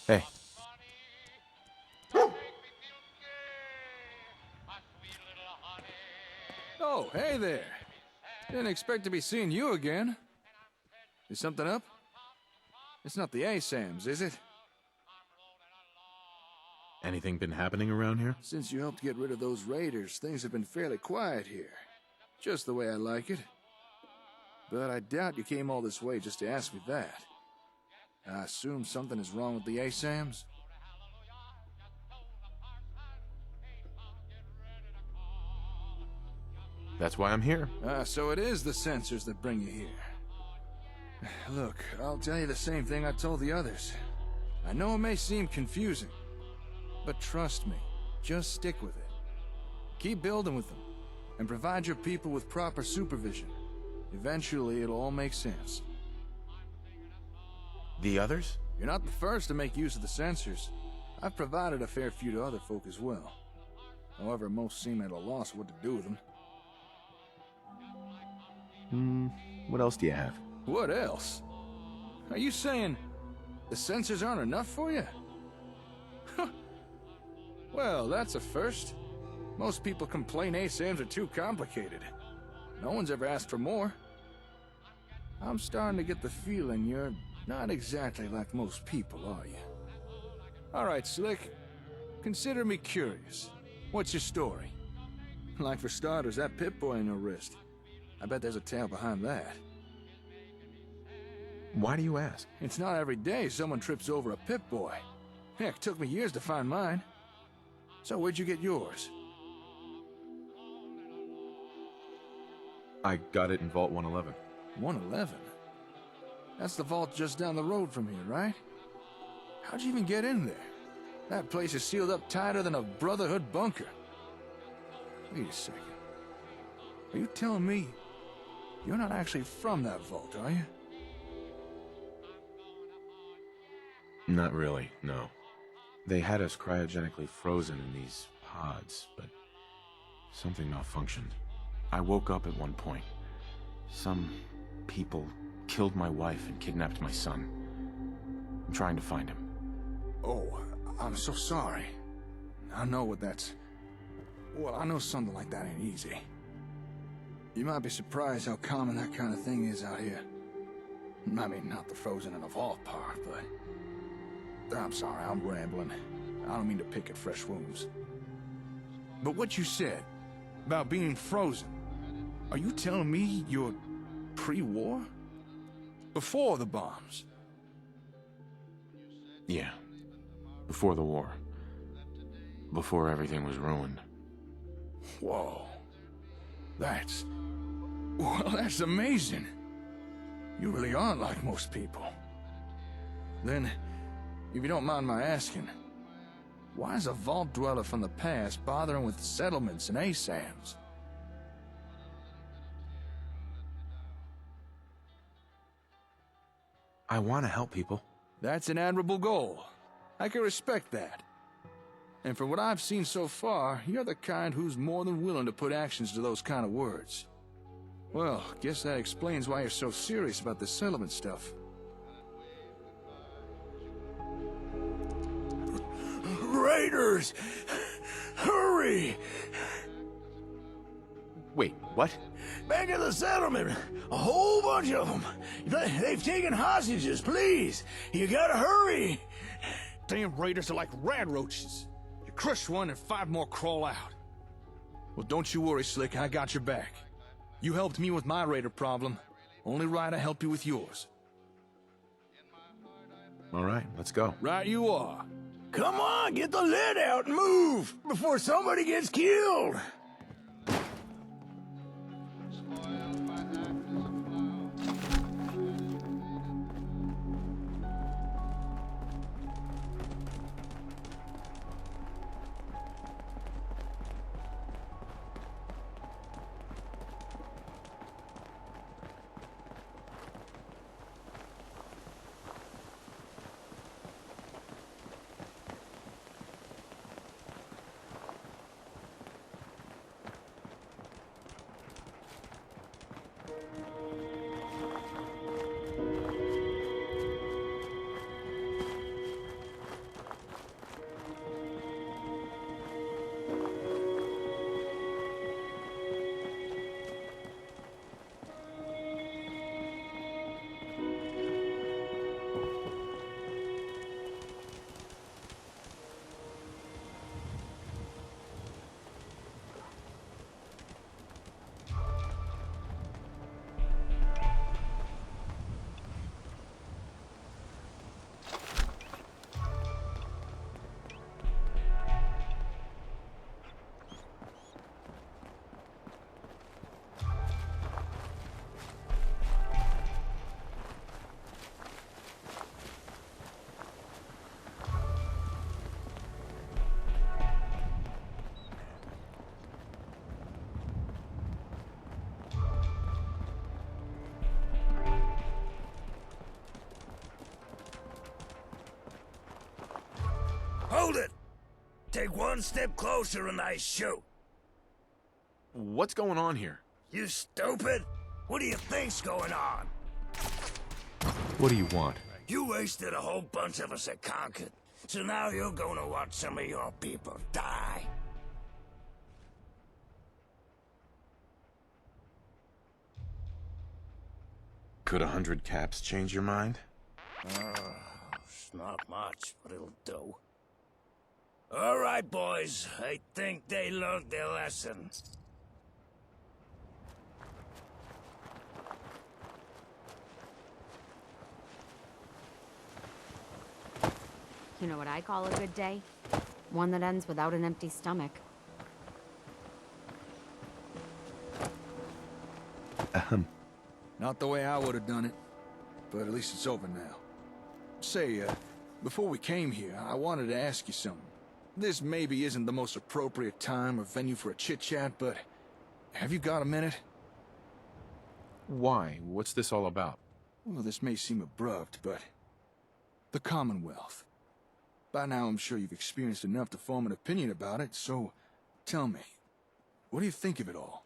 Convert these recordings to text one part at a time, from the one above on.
Hey. Oh, hey there. Didn't expect to be seeing you again. Is something up? It's not the ASAMs, is it? Anything been happening around here? Since you helped get rid of those raiders, things have been fairly quiet here. Just the way I like it. But I doubt you came all this way just to ask me that. I assume something is wrong with the ASAMs? That's why I'm here. So it is the sensors that bring you here. Look, I'll tell you the same thing I told the others. I know it may seem confusing, but trust me, just stick with it. Keep building with them, and provide your people with proper supervision. Eventually, it'll all make sense. The others? You're not the first to make use of the sensors. I've provided a fair few to other folk as well. However, most seem at a loss what to do with them. What else do you have? What else? Are you saying the sensors aren't enough for you? Well, that's a first. Most people complain ASAMs are too complicated. No one's ever asked for more. I'm starting to get the feeling you're not exactly like most people, are you? All right, Slick. Consider me curious. What's your story? Like for starters, that Pip-Boy on your wrist. I bet there's a tale behind that. Why do you ask? It's not every day someone trips over a Pip-Boy. Heck, took me years to find mine. So where'd you get yours? I got it in Vault 111. 111? That's the vault just down the road from here, right? How'd you even get in there? That place is sealed up tighter than a Brotherhood bunker. Wait a second. Are you telling me you're not actually from that vault, are you? Not really, no. They had us cryogenically frozen in these pods, but something malfunctioned. I woke up at one point. Some people killed my wife and kidnapped my son. I'm trying to find him. Oh, I'm so sorry. I know what that's... Well, I know something like that ain't easy. You might be surprised how common that kind of thing is out here. I mean, not the frozen in a vault part, but... I'm sorry, I'm rambling. I don't mean to pick at fresh wounds. But what you said about being frozen, are you telling me you're pre-war? Before the bombs? Yeah. Before the war. Before everything was ruined. Whoa. That's... Well, that's amazing. You really aren't like most people. Then, if you don't mind my asking, why is a vault dweller from the past bothering with settlements and ASAMs? I want to help people. That's an admirable goal. I can respect that. And from what I've seen so far, you're the kind who's more than willing to put actions to those kind of words. Well, guess that explains why you're so serious about this settlement stuff. Raiders! Hurry! Wait, what? Back at the settlement! A whole bunch of them! They've taken hostages, please! You gotta hurry! Damn raiders are like rat roaches. You crush one and 5 more crawl out. Well, don't you worry, Slick, I got your back. You helped me with my raider problem. Only right I help you with yours. All right, let's go. Right you are. Come on, get the lid out and move before somebody gets killed! Take one step closer and I shoot. What's going on here? You stupid? What do you think's going on? What do you want? You wasted a whole bunch of us at Concord, so now you're gonna watch some of your people die. Could 100 caps change your mind? It's not much, but it'll do. All right, boys. I think they learned their lesson. You know what I call a good day? One that ends without an empty stomach. Not the way I would have done it, but at least it's over now. Say, before we came here, I wanted to ask you something. This maybe isn't the most appropriate time or venue for a chit-chat, but have you got a minute? Why? What's this all about? Well, this may seem abrupt, but the Commonwealth. By now, I'm sure you've experienced enough to form an opinion about it, so tell me, what do you think of it all?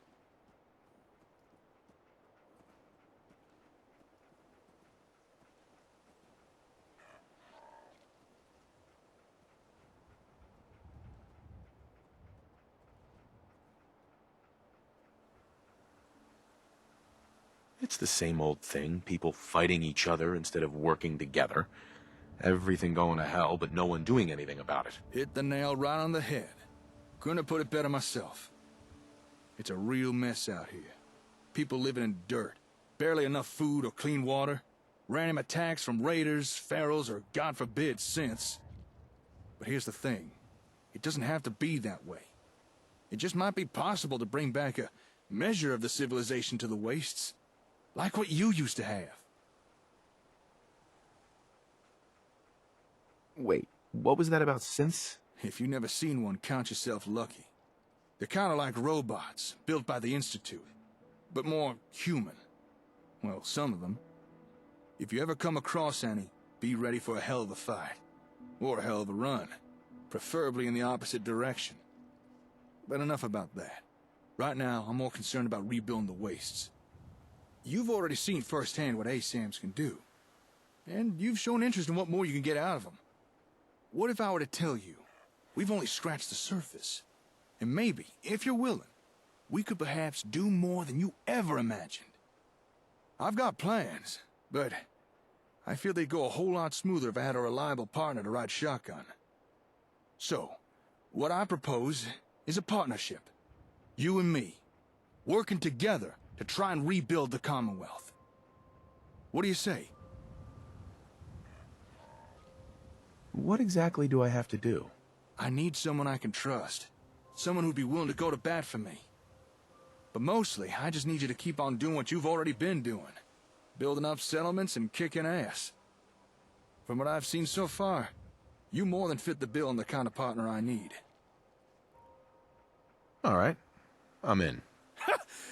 It's the same old thing, people fighting each other instead of working together. Everything going to hell, but no one doing anything about it. Hit the nail right on the head. Couldn't have put it better myself. It's a real mess out here. People living in dirt, barely enough food or clean water, random attacks from raiders, pharaohs, or God forbid, synths. But here's the thing. It doesn't have to be that way. It just might be possible to bring back a measure of the civilization to the wastes. Like what you used to have. Wait, what was that about synths? If you've never seen one, count yourself lucky. They're kind of like robots, built by the Institute, but more human. Well, some of them. If you ever come across any, be ready for a hell of a fight. Or a hell of a run. Preferably in the opposite direction. But enough about that. Right now, I'm more concerned about rebuilding the wastes. You've already seen firsthand what ASAMs can do. And you've shown interest in what more you can get out of them. What if I were to tell you, we've only scratched the surface? And maybe, if you're willing, we could perhaps do more than you ever imagined. I've got plans, but I feel they'd go a whole lot smoother if I had a reliable partner to ride shotgun. So, what I propose is a partnership. You and me, working together to try and rebuild the Commonwealth. What do you say? What exactly do I have to do? I need someone I can trust. Someone who'd be willing to go to bat for me. But mostly, I just need you to keep on doing what you've already been doing. Building up settlements and kicking ass. From what I've seen so far, you more than fit the bill on the kind of partner I need. All right, I'm in.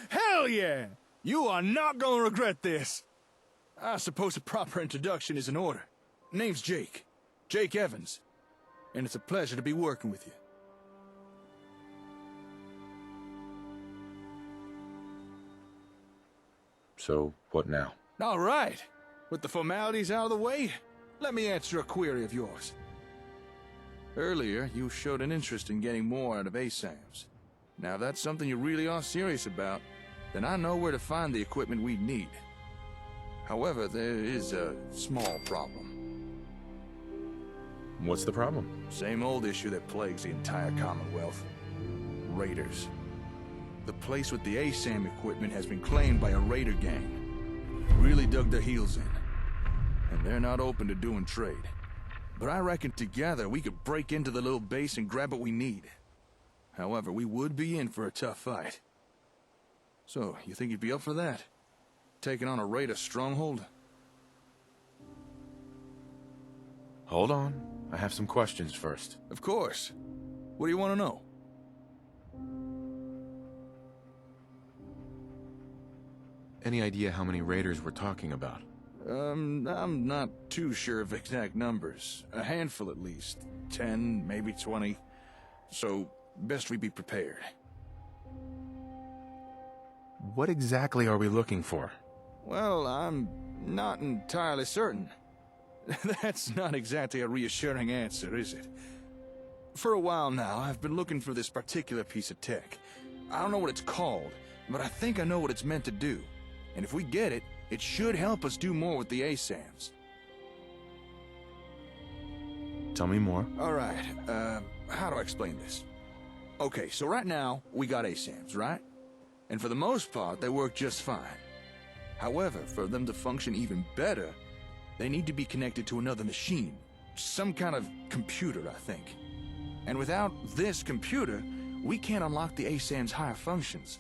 Hell yeah! You are not gonna regret this! I suppose a proper introduction is in order. Name's Jake. Jake Evans. And it's a pleasure to be working with you. So, what now? All right. With the formalities out of the way, let me answer a query of yours. Earlier, you showed an interest in getting more out of ASAMs. Now, if that's something you really are serious about, then I know where to find the equipment we need. However, there is a small problem. What's the problem? Same old issue that plagues the entire Commonwealth. Raiders. The place with the ASAM equipment has been claimed by a raider gang. Really dug their heels in. And they're not open to doing trade. But I reckon together we could break into the little base and grab what we need. However, we would be in for a tough fight. So, you think you'd be up for that? Taking on a raider stronghold? Hold on. I have some questions first. Of course. What do you want to know? Any idea how many raiders we're talking about? I'm not too sure of exact numbers. A handful at least. 10, maybe 20. so best we be prepared. What exactly are we looking for? Well, I'm not entirely certain. That's not exactly a reassuring answer, is it? For a while now, I've been looking for this particular piece of tech. I don't know what it's called, but I think I know what it's meant to do. And if we get it, it should help us do more with the ASAMs. Tell me more. All right, how do I explain this? Okay, so right now, we got ASAMs, right? And for the most part, they work just fine. However, for them to function even better, they need to be connected to another machine. Some kind of computer, I think. And without this computer, we can't unlock the ASAM's higher functions.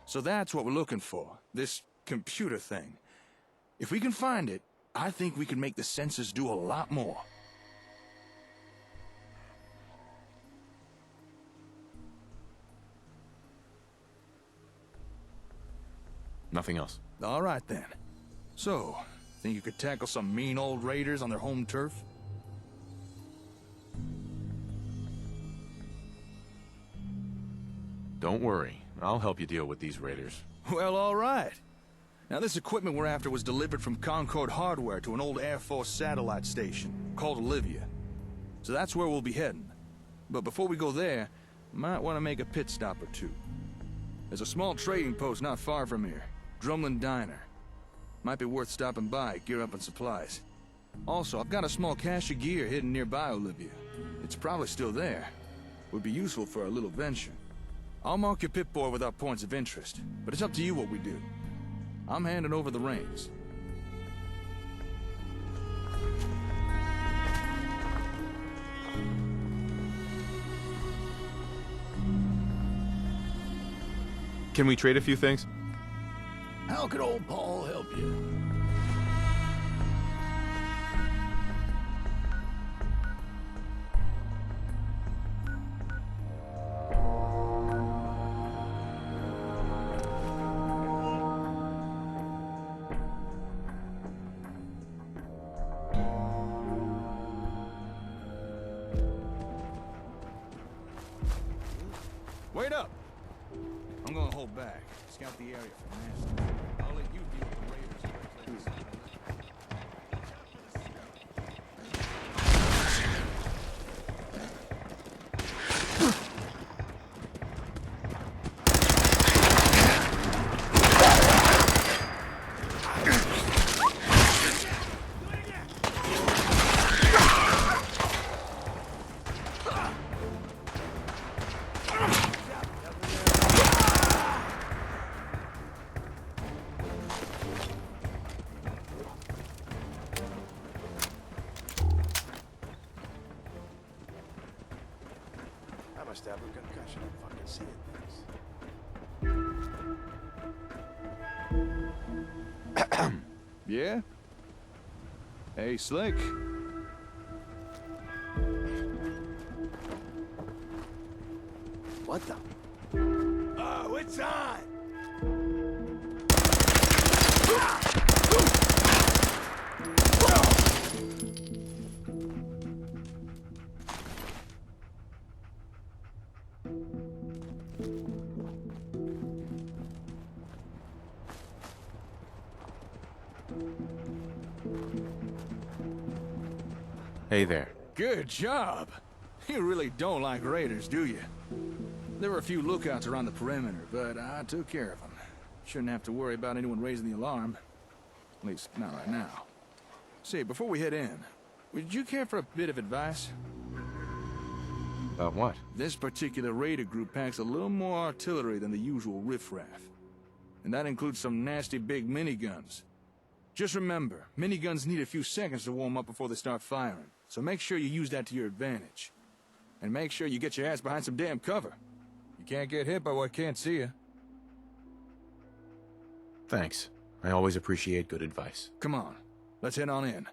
So that's what we're looking for, this computer thing. If we can find it, I think we can make the sensors do a lot more. Nothing else. All right, then. So, think you could tackle some mean old raiders on their home turf? Don't worry. I'll help you deal with these raiders. Well, all right. Now, this equipment we're after was delivered from Concord Hardware to an old Air Force satellite station called Olivia. So that's where we'll be heading. But before we go there, might want to make a pit stop or two. There's a small trading post not far from here, Drumlin Diner. Might be worth stopping by, gear up on supplies. Also, I've got a small cache of gear hidden nearby Olivia. It's probably still there. Would be useful for our little venture. I'll mark your pip-boy with our points of interest, but it's up to you what we do. I'm handing over the reins. Can we trade a few things? How could old Paul help you? Wait up! I'm gonna hold back. Scout the area for nasty. I'll let you deal with the raiders. I must have a concussion. I'm fucking seeing things. Yeah? Hey, Slick. What the? Oh, it's on! Hey there. Good job. You really don't like raiders, do you? There were a few lookouts around the perimeter, but I took care of them. Shouldn't have to worry about anyone raising the alarm. At least, not right now. Say, before we head in, would you care for a bit of advice? About what? This particular raider group packs a little more artillery than the usual riffraff. And that includes some nasty big miniguns. Just remember, miniguns need a few seconds to warm up before they start firing, so make sure you use that to your advantage. And make sure you get your ass behind some damn cover. You can't get hit by what can't see you. Thanks. I always appreciate good advice. Come on, let's head on in.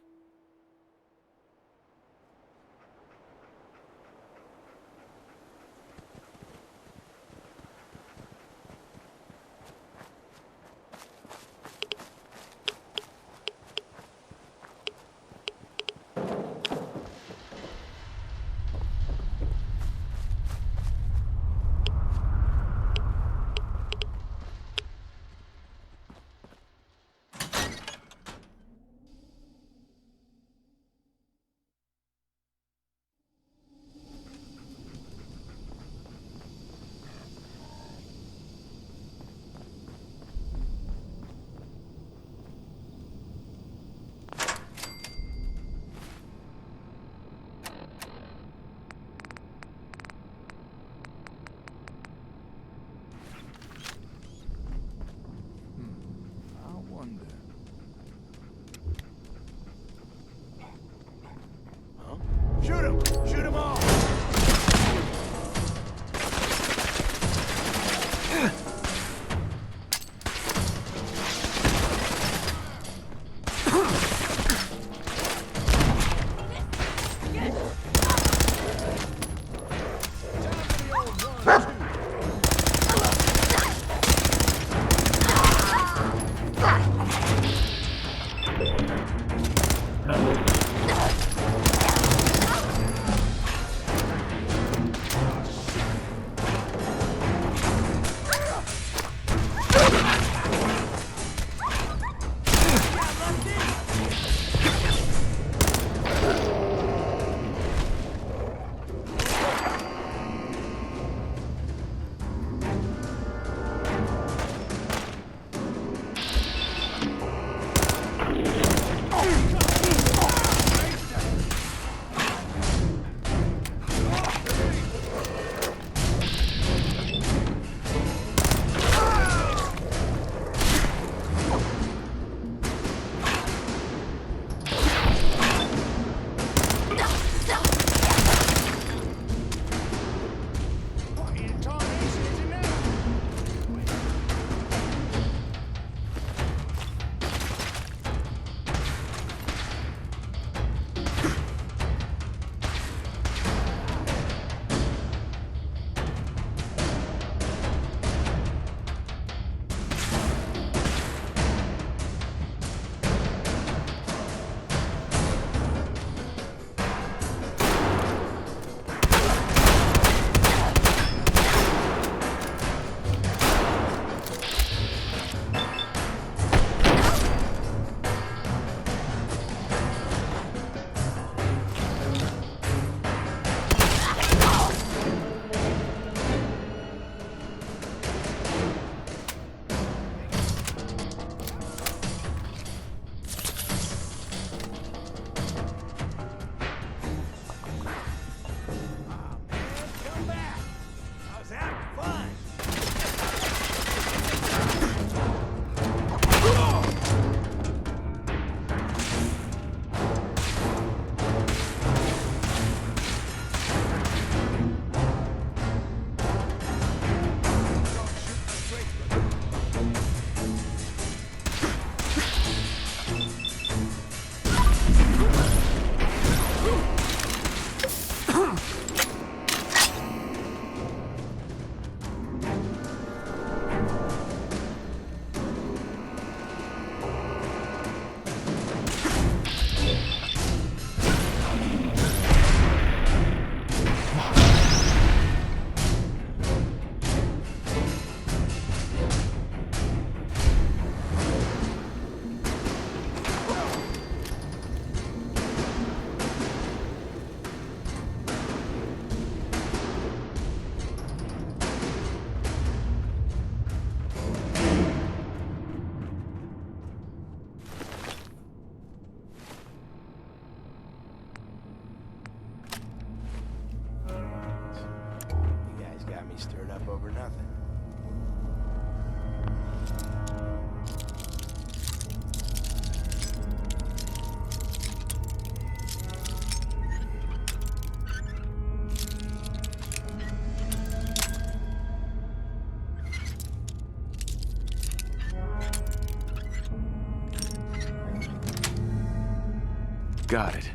Got it.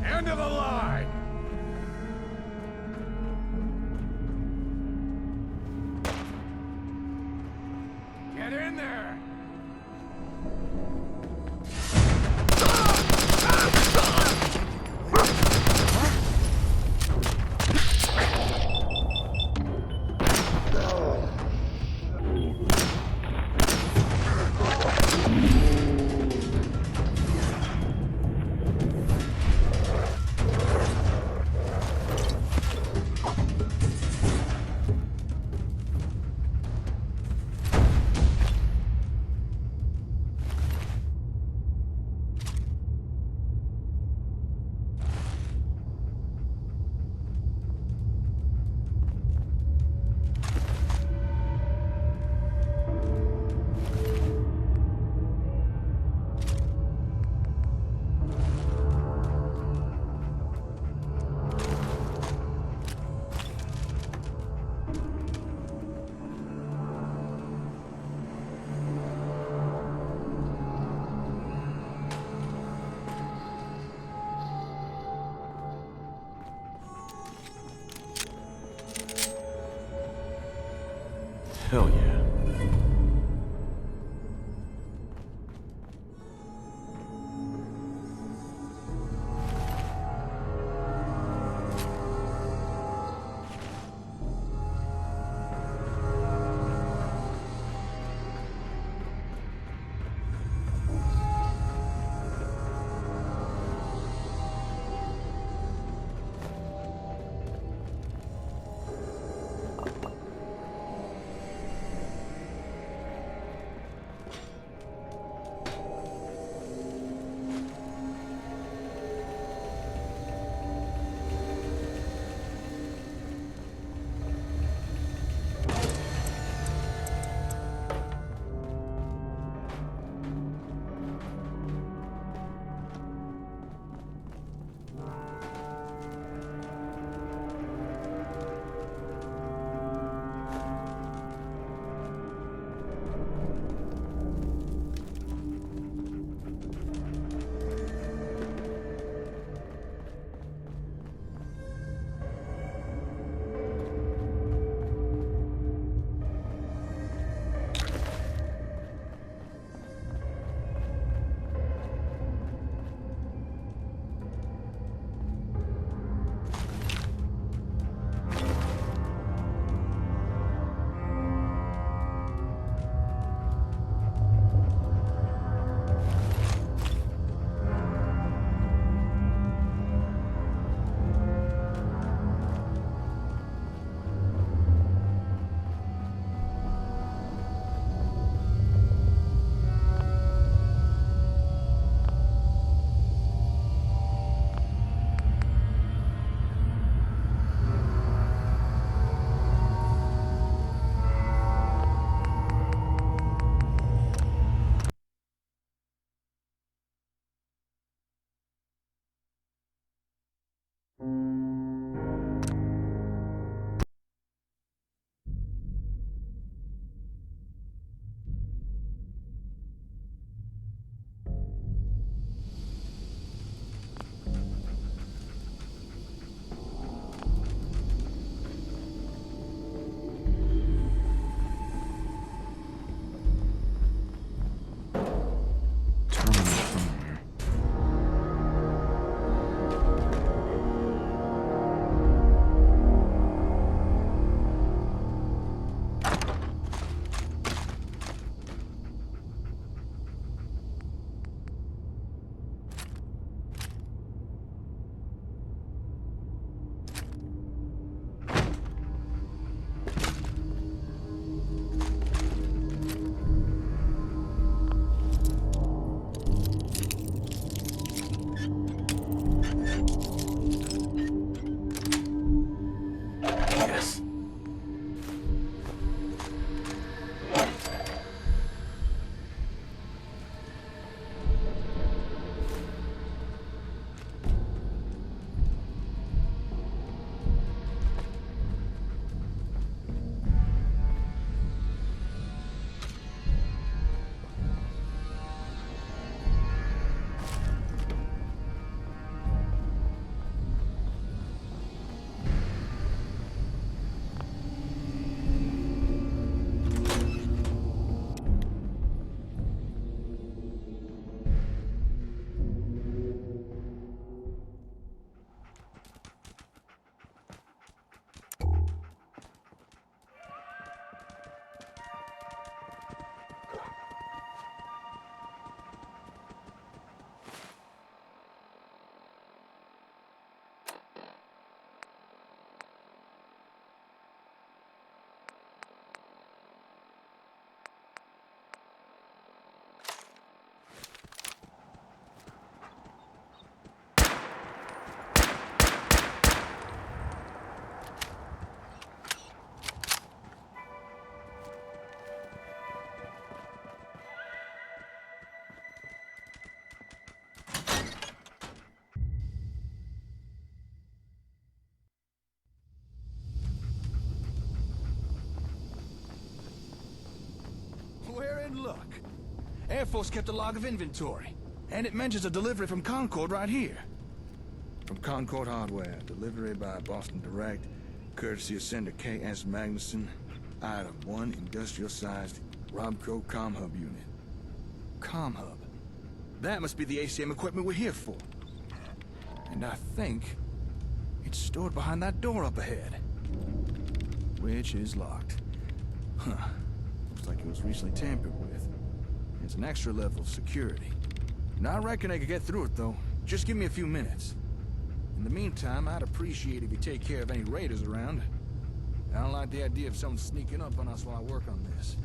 End of the line! Get in there! Hell yeah. Air Force kept a log of inventory, and it mentions a delivery from Concord right here. From Concord Hardware, delivery by Boston Direct, courtesy of Sender K.S. Magnuson, Item 1, industrial-sized Robco Com Hub unit. Com Hub. That must be the ACM equipment we're here for. And I think it's stored behind that door up ahead. Which is locked. Huh. Looks like it was recently tampered with. It's an extra level of security. Now I reckon I could get through it, though. Just give me a few minutes. In the meantime, I'd appreciate if you take care of any raiders around. I don't like the idea of someone sneaking up on us while I work on this.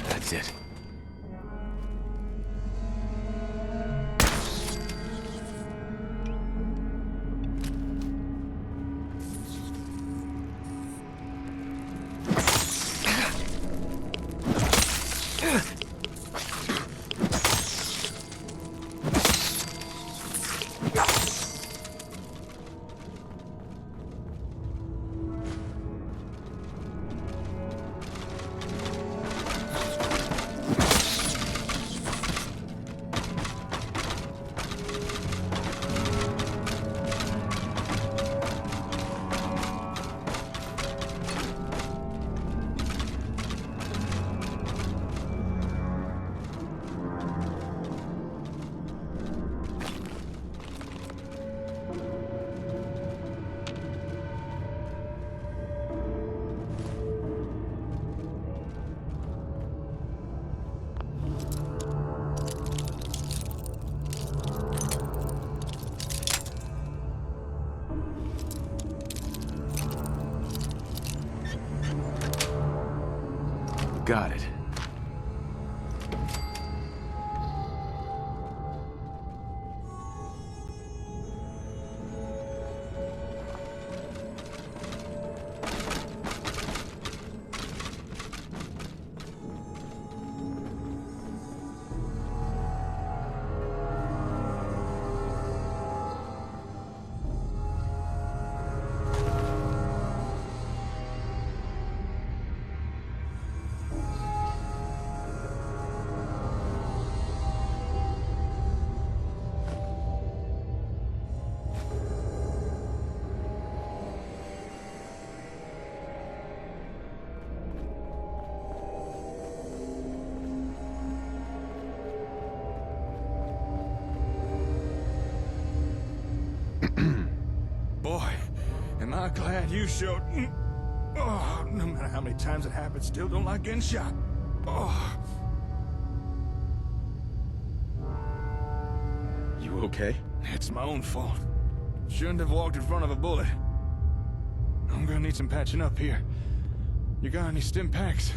That's it. Got it. Boy, am I glad you showed... Oh, no matter how many times it happens, still don't like getting shot. Oh. You okay? It's my own fault. Shouldn't have walked in front of a bullet. I'm gonna need some patching up here. You got any stim packs?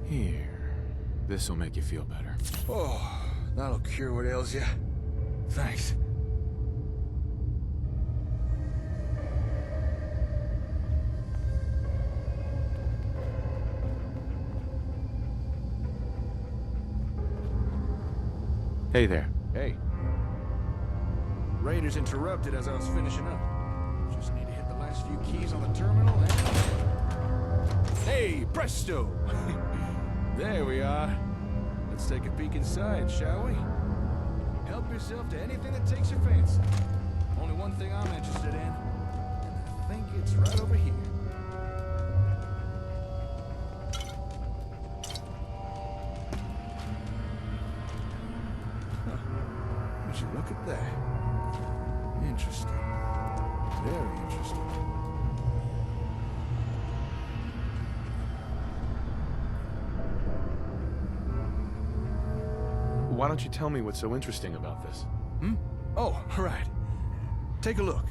Here. This'll make you feel better. Oh, that'll cure what ails you. Thanks. Hey there. Hey. Raiders interrupted as I was finishing up. Just need to hit the last few keys on the terminal and... Hey, presto! There we are. Let's take a peek inside, shall we? Help yourself to anything that takes your fancy. Only one thing I'm interested in, and I think it's right over here. Would you look at that? Interesting. Very interesting. Why don't you tell me what's so interesting about this? Oh, right. Take a look.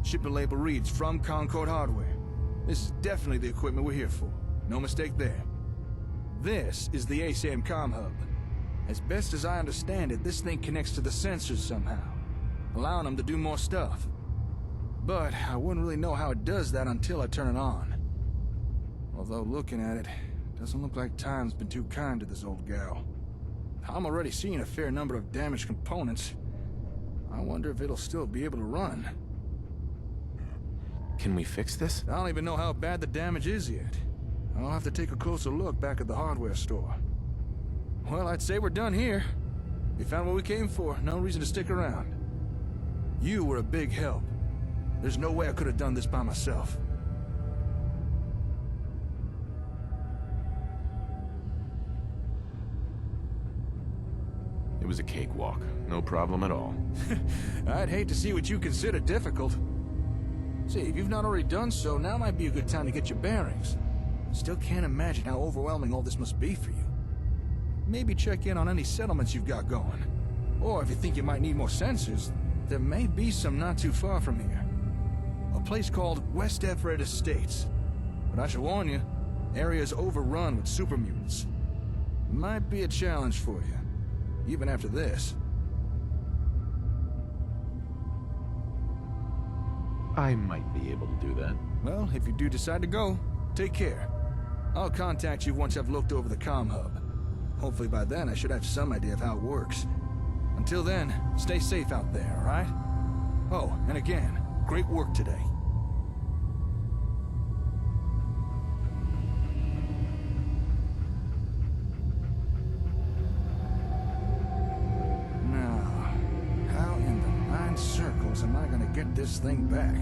Shipment label reads, from Concord Hardware. This is definitely the equipment we're here for. No mistake there. This is the ASAM comm hub. As best as I understand it, this thing connects to the sensors somehow, allowing them to do more stuff. But I wouldn't really know how it does that until I turn it on. Although looking at it, doesn't look like time's been too kind to this old gal. I'm already seeing a fair number of damaged components. I wonder if it'll still be able to run. Can we fix this? I don't even know how bad the damage is yet. I'll have to take a closer look back at the hardware store. Well, I'd say we're done here. We found what we came for. No reason to stick around. You were a big help. There's no way I could have done this by myself. It was a cakewalk. No problem at all. I'd hate to see what you consider difficult. See, if you've not already done so, now might be a good time to get your bearings. Still can't imagine how overwhelming all this must be for you. Maybe check in on any settlements you've got going. Or if you think you might need more sensors, there may be some not too far from here. A place called West Everett Estates. But I should warn you, the area's overrun with super mutants. Might be a challenge for you, even after this. I might be able to do that. Well, if you do decide to go, take care. I'll contact you once I've looked over the comm hub. Hopefully by then I should have some idea of how it works. Until then, stay safe out there, alright? Oh, and again, great work today. Now, how in the 9 circles am I gonna get this thing back?